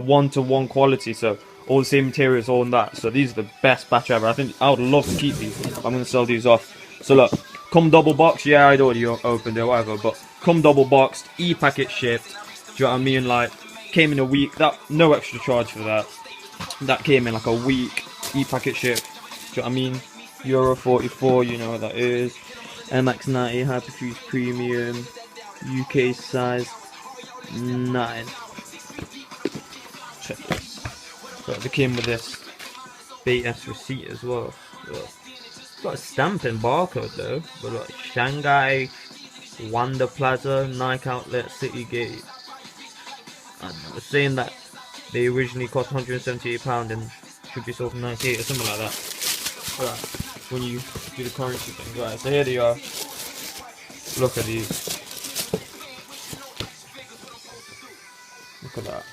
1-to-1 quality, so all the same materials, all in that. So these are the best batch ever. I think I would love to keep these. I'm gonna sell these off. So look, come double boxed. Yeah, I'd already opened it, whatever. But come double boxed, e-packet shipped. Do you know what I mean? Like, came in a week. That no extra charge for that. That came in like a week. E-packet shipped. Do you know what I mean? Euro 44. You know what that is. MX90 Hyperfuse Premium. UK size 9. Check this. So they came with this BS receipt as well. Look. It's got a stamping barcode though. But look, Shanghai, Wanda Plaza, Nike Outlet, City Gate. And I was saying that they originally cost £178 and should be sold for 98 or something like that. Right. When you do the currency thing, right? So here they are. Look at these. Look at that.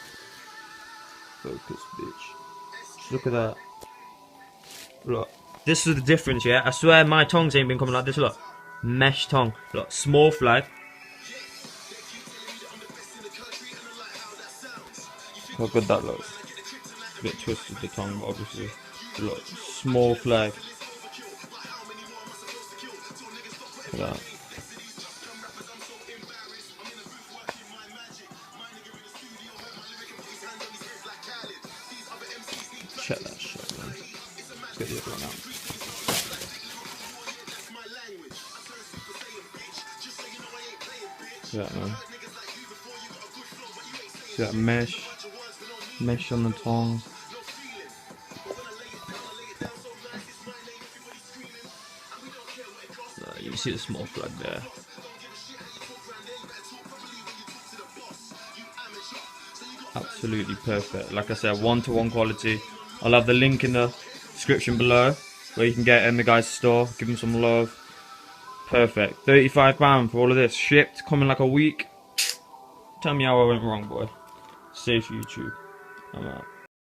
Focus, bitch. Look at that. Look. This is the difference, yeah? I swear my tongues ain't been coming like this. Look. Mesh tongue. Look. Small flag. How good that looks. A bit twisted the tongue, but obviously. Look. Small flag. Look at that. Check that shit, man. Let's get the other one out. See that, man? See that mesh? Mesh on the tongue. You see the small flag there. Absolutely perfect. Like I said, 1-to-1 quality. I'll have the link in the description below where you can get it in the guy's store. Give him some love. Perfect. £35 for all of this. Shipped, coming like a week. Tell me how I went wrong, boy. Safe YouTube. I'm out.